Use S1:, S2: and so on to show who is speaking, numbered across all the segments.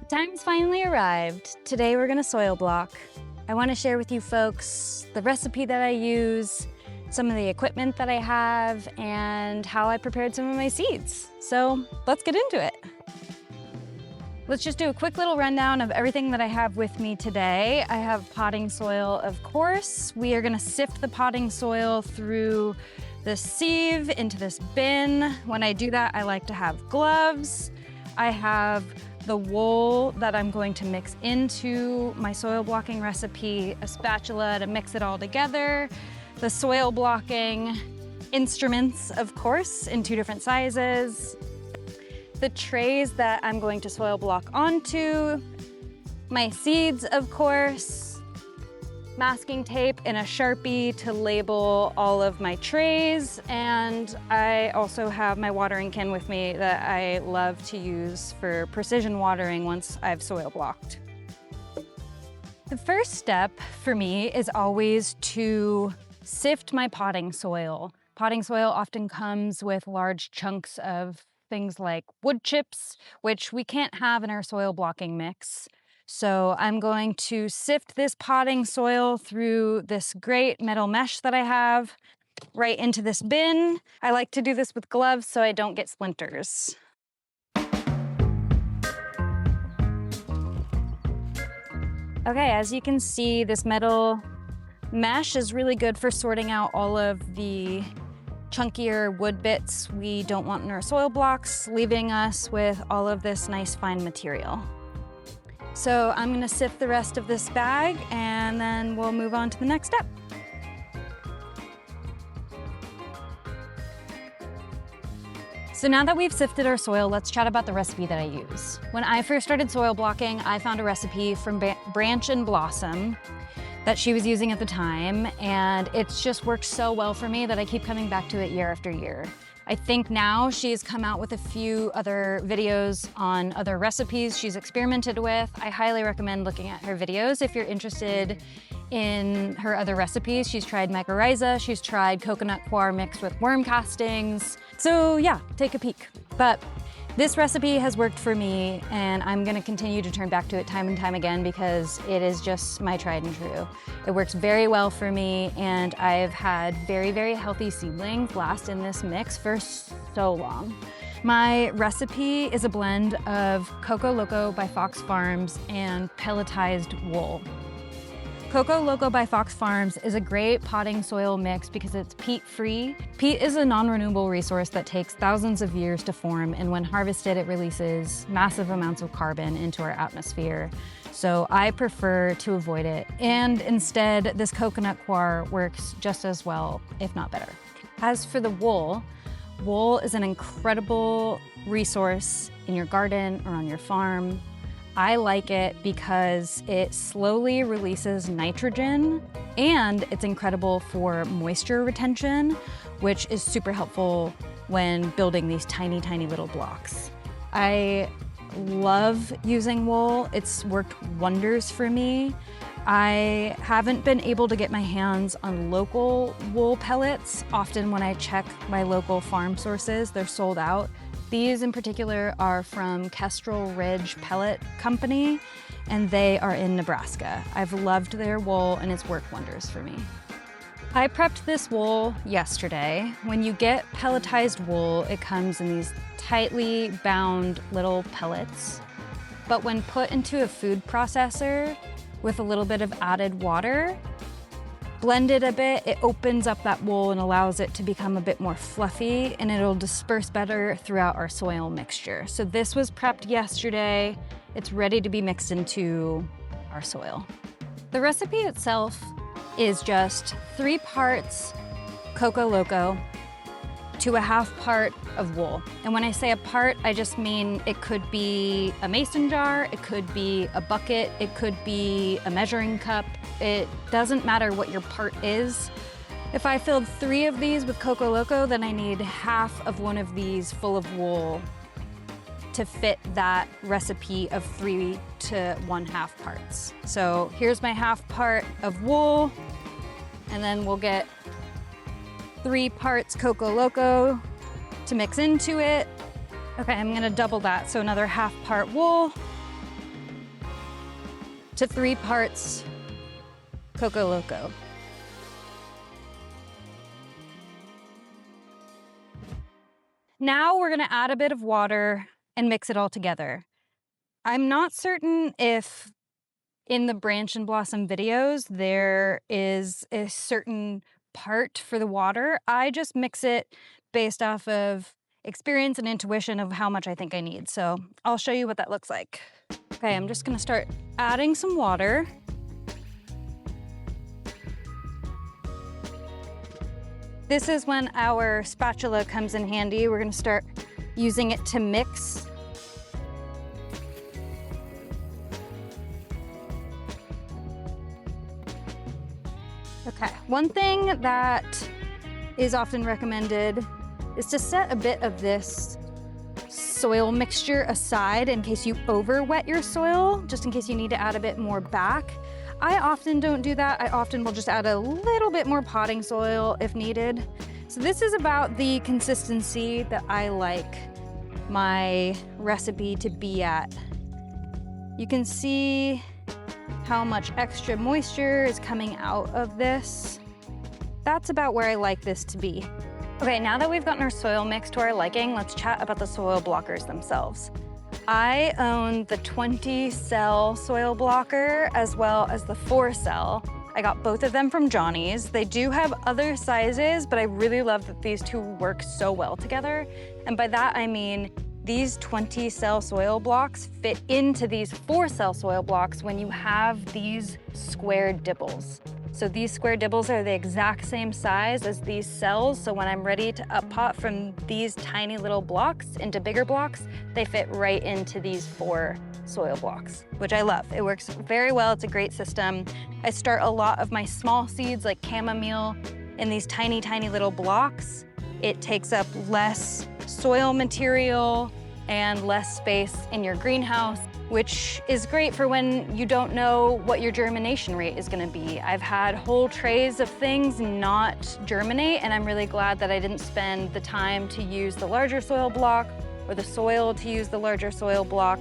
S1: Time's finally arrived. Today we're gonna soil block. I wanna share with you folks the recipe that I use, some of the equipment that I have, and how I prepared some of my seeds. So let's get into it. Let's just do a quick little rundown of everything that I have with me today. I have potting soil, of course. We are gonna sift the potting soil through the sieve into this bin. When I do that, I like to have gloves. I have the wool that I'm going to mix into my soil blocking recipe, a spatula to mix it all together, the soil blocking instruments, of course, in 2 different sizes, the trays that I'm going to soil block onto, my seeds, of course, masking tape and a Sharpie to label all of my trays, and I also have my watering can with me that I love to use for precision watering once I've soil blocked. The first step for me is always to sift my potting soil. Potting soil often comes with large chunks of things like wood chips, which we can't have in our soil blocking mix. So I'm going to sift this potting soil through this great metal mesh that I have right into this bin. I like to do this with gloves so I don't get splinters. Okay, as you can see, this metal mesh is really good for sorting out all of the chunkier wood bits we don't want in our soil blocks, leaving us with all of this nice fine material. So I'm gonna sift the rest of this bag and then we'll move on to the next step. So now that we've sifted our soil, let's chat about the recipe that I use. When I first started soil blocking, I found a recipe from Branch and Blossom that she was using at the time, and it's just worked so well for me that I keep coming back to it year after year. I think now she's come out with a few other videos on other recipes she's experimented with. I highly recommend looking at her videos if you're interested in her other recipes. She's tried mycorrhiza, she's tried coconut coir mixed with worm castings. So yeah, take a peek. But this recipe has worked for me, and I'm gonna continue to turn back to it time and time again because it is just my tried and true. It works very well for me, and I've had very, very healthy seedlings last in this mix for so long. My recipe is a blend of Coco Loco by Fox Farms and pelletized wool. Coco Loco by Fox Farms is a great potting soil mix because it's peat-free. Peat is a non-renewable resource that takes thousands of years to form, and when harvested, it releases massive amounts of carbon into our atmosphere. So I prefer to avoid it, and instead, this coconut coir works just as well, if not better. As for the wool, wool is an incredible resource in your garden or on your farm. I like it because it slowly releases nitrogen, and it's incredible for moisture retention, which is super helpful when building these tiny, tiny little blocks. I love using wool. It's worked wonders for me. I haven't been able to get my hands on local wool pellets. Often when I check my local farm sources, they're sold out. These in particular are from Kestrel Ridge Pellet Company, and they are in Nebraska. I've loved their wool, and it's worked wonders for me. I prepped this wool yesterday. When you get pelletized wool, it comes in these tightly bound little pellets. But when put into a food processor with a little bit of added water, blended a bit, it opens up that wool and allows it to become a bit more fluffy, and it'll disperse better throughout our soil mixture. So this was prepped yesterday. It's ready to be mixed into our soil. The recipe itself is just 3 parts Coco Loco to a 1/2 part of wool. And when I say a part, I just mean it could be a mason jar, it could be a bucket, it could be a measuring cup. It doesn't matter what your part is. If I filled 3 of these with Coco Loco, then I need 1/2 of one of these full of wool to fit that recipe of 3 to 1/2 parts. So here's my 1/2 part of wool, and then we'll get 3 parts Coco Loco to mix into it. Okay, I'm gonna double that, so another 1/2 part wool, to 3 parts Coco Loco. Now we're gonna add a bit of water and mix it all together. I'm not certain if in the branch and blossom videos there is a certain part for the water. I just mix it based off of experience and intuition of how much I think I need. So I'll show you what that looks like. Okay, I'm just gonna start adding some water. This is when our spatula comes in handy. We're gonna start using it to mix. Okay, one thing that is often recommended is to set a bit of this soil mixture aside in case you over wet your soil, just in case you need to add a bit more back. I often don't do that. I often will just add a little bit more potting soil if needed. So this is about the consistency that I like my recipe to be at. You can see how much extra moisture is coming out of this. That's about where I like this to be. Okay, now that we've gotten our soil mix to our liking, let's chat about the soil blockers themselves. I own the 20-cell soil blocker as well as the 4-cell. I got both of them from Johnny's. They do have other sizes, but I really love that these two work so well together. And by that, I mean these 20-cell soil blocks fit into these 4-cell soil blocks when you have these square dibbles. So these square dibbles are the exact same size as these cells. So when I'm ready to up pot from these tiny little blocks into bigger blocks, they fit right into these 4 soil blocks, which I love. It works very well. It's a great system. I start a lot of my small seeds like chamomile in these tiny, tiny little blocks. It takes up less soil material and less space in your greenhouse, which is great for when you don't know what your germination rate is gonna be. I've had whole trays of things not germinate, and I'm really glad that I didn't spend the time to use the larger soil block or the soil to use the larger soil block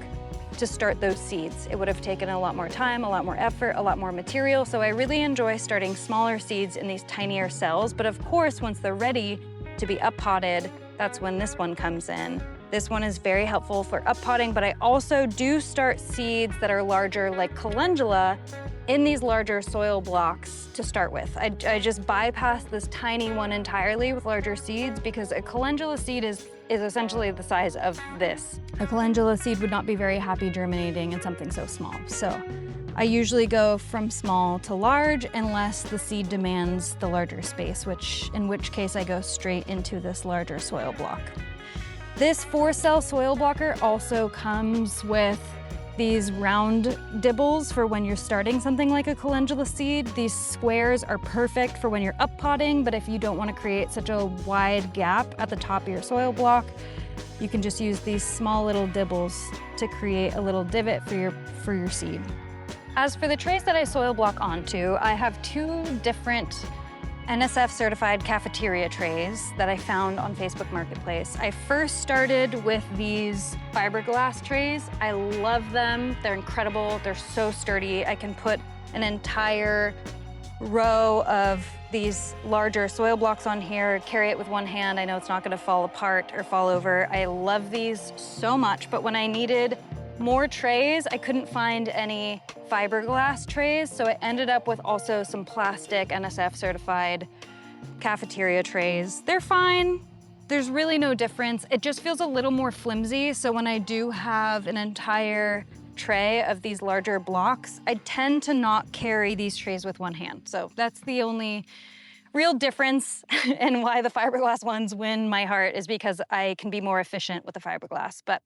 S1: to start those seeds. It would have taken a lot more time, a lot more effort, a lot more material. So I really enjoy starting smaller seeds in these tinier cells. But of course, once they're ready to be up potted, that's when this one comes in. This one is very helpful for up potting, but I also do start seeds that are larger, like calendula, in these larger soil blocks to start with. I just bypass this tiny one entirely with larger seeds because a calendula seed is essentially the size of this. A calendula seed would not be very happy germinating in something so small. So I usually go from small to large unless the seed demands the larger space, in which case I go straight into this larger soil block. This 4-cell soil blocker also comes with these round dibbles for when you're starting something like a calendula seed. These squares are perfect for when you're up potting, but if you don't want to create such a wide gap at the top of your soil block, you can just use these small little dibbles to create a little divot for your seed. As for the trays that I soil block onto, I have 2 different NSF certified cafeteria trays that I found on Facebook Marketplace. I first started with these fiberglass trays. I love them. They're incredible. They're so sturdy. I can put an entire row of these larger soil blocks on here, carry it with one hand. I know it's not gonna fall apart or fall over. I love these so much, but when I needed more trays, I couldn't find any fiberglass trays, so I ended up with also some plastic NSF certified cafeteria trays. They're fine. There's really no difference. It just feels a little more flimsy, so when I do have an entire tray of these larger blocks, I tend to not carry these trays with one hand. So that's the only real difference and why the fiberglass ones win my heart is because I can be more efficient with the fiberglass, but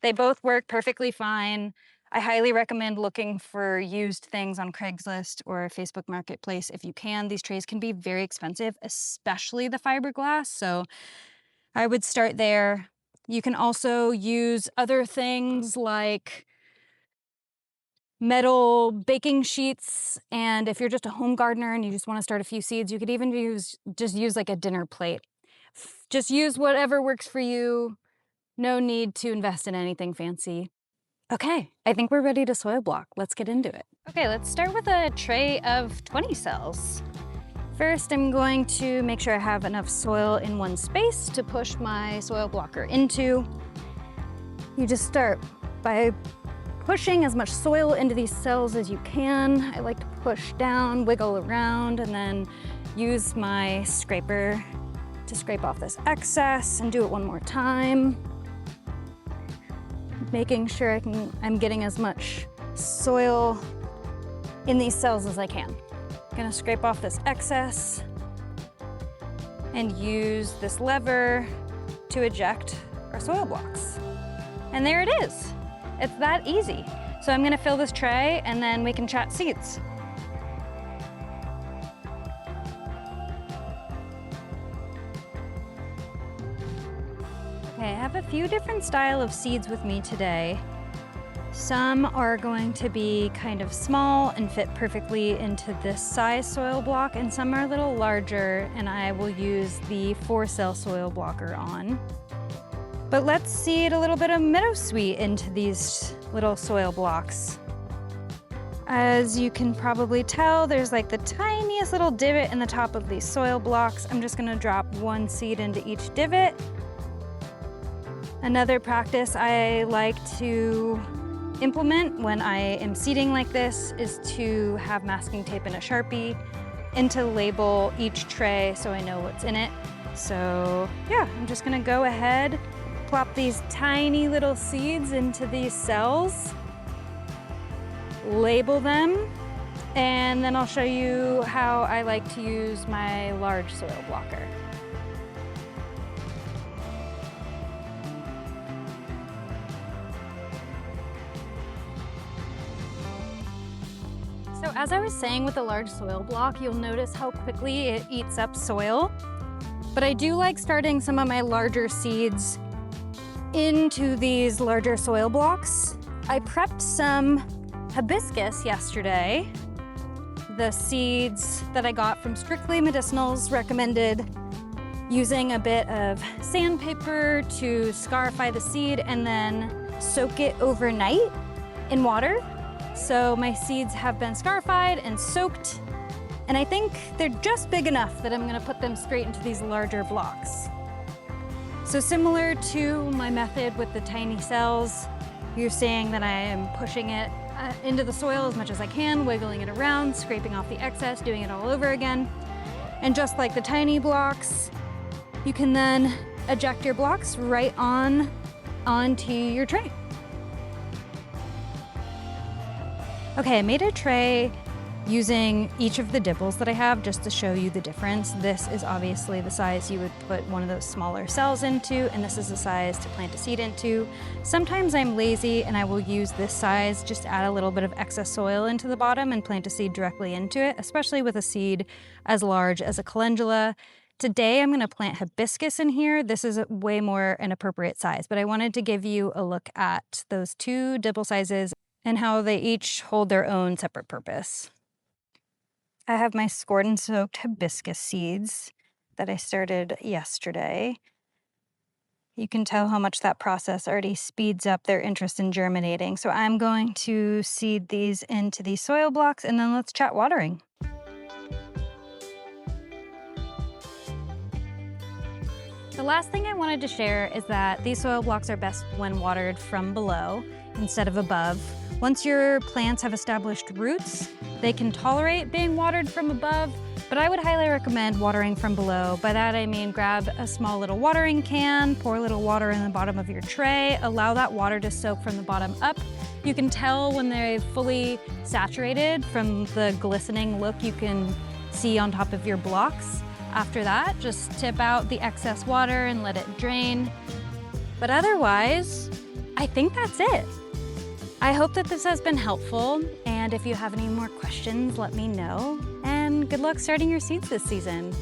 S1: they both work perfectly fine. I highly recommend looking for used things on Craigslist or Facebook Marketplace if you can. These trays can be very expensive, especially the fiberglass, so I would start there. You can also use other things like metal baking sheets, and if you're just a home gardener and you just want to start a few seeds, you could even use like a dinner plate. Just use whatever works for you. No need to invest in anything fancy. Okay, I think we're ready to soil block. Let's get into it. Okay, let's start with a tray of 20 cells. First, I'm going to make sure I have enough soil in one space to push my soil blocker into. You just start by pushing as much soil into these cells as you can. I like to push down, wiggle around, and then use my scraper to scrape off this excess and do it one more time. Making sure I'm getting as much soil in these cells as I can. I'm gonna scrape off this excess and use this lever to eject our soil blocks. And there it is. It's that easy. So I'm gonna fill this tray and then we can chat seeds. Okay, I have a few different style of seeds with me today. Some are going to be kind of small and fit perfectly into this size soil block, and some are a little larger, and I will use the 4-cell soil blocker on. But let's seed a little bit of meadowsweet into these little soil blocks. As you can probably tell, there's like the tiniest little divot in the top of these soil blocks. I'm just gonna drop one seed into each divot. Another practice I like to implement when I am seeding like this is to have masking tape and a Sharpie and to label each tray so I know what's in it. So yeah, I'm just gonna go ahead, plop these tiny little seeds into these cells, label them, and then I'll show you how I like to use my large soil blocker. So as I was saying with the large soil block, you'll notice how quickly it eats up soil. But I do like starting some of my larger seeds into these larger soil blocks. I prepped some hibiscus yesterday. The seeds that I got from Strictly Medicinals recommended using a bit of sandpaper to scarify the seed and then soak it overnight in water. So my seeds have been scarified and soaked, and I think they're just big enough that I'm gonna put them straight into these larger blocks. So similar to my method with the tiny cells, you're seeing that I am pushing it into the soil as much as I can, wiggling it around, scraping off the excess, doing it all over again. And just like the tiny blocks, you can then eject your blocks right onto your tray. Okay, I made a tray using each of the dibbles that I have just to show you the difference. This is obviously the size you would put one of those smaller cells into, and this is the size to plant a seed into. Sometimes I'm lazy and I will use this size, just add a little bit of excess soil into the bottom and plant a seed directly into it, especially with a seed as large as a calendula. Today I'm gonna plant hibiscus in here. This is way more an appropriate size, but I wanted to give you a look at those two dibble sizes and how they each hold their own separate purpose. I have my scored and soaked hibiscus seeds that I started yesterday. You can tell how much that process already speeds up their interest in germinating. So I'm going to seed these into these soil blocks, and then let's chat watering. The last thing I wanted to share is that these soil blocks are best when watered from below instead of above. Once your plants have established roots, they can tolerate being watered from above, but I would highly recommend watering from below. By that I mean grab a small little watering can, pour a little water in the bottom of your tray, allow that water to soak from the bottom up. You can tell when they're fully saturated from the glistening look you can see on top of your blocks. After that, just tip out the excess water and let it drain. But otherwise, I think that's it. I hope that this has been helpful, and if you have any more questions, let me know. And good luck starting your seeds this season.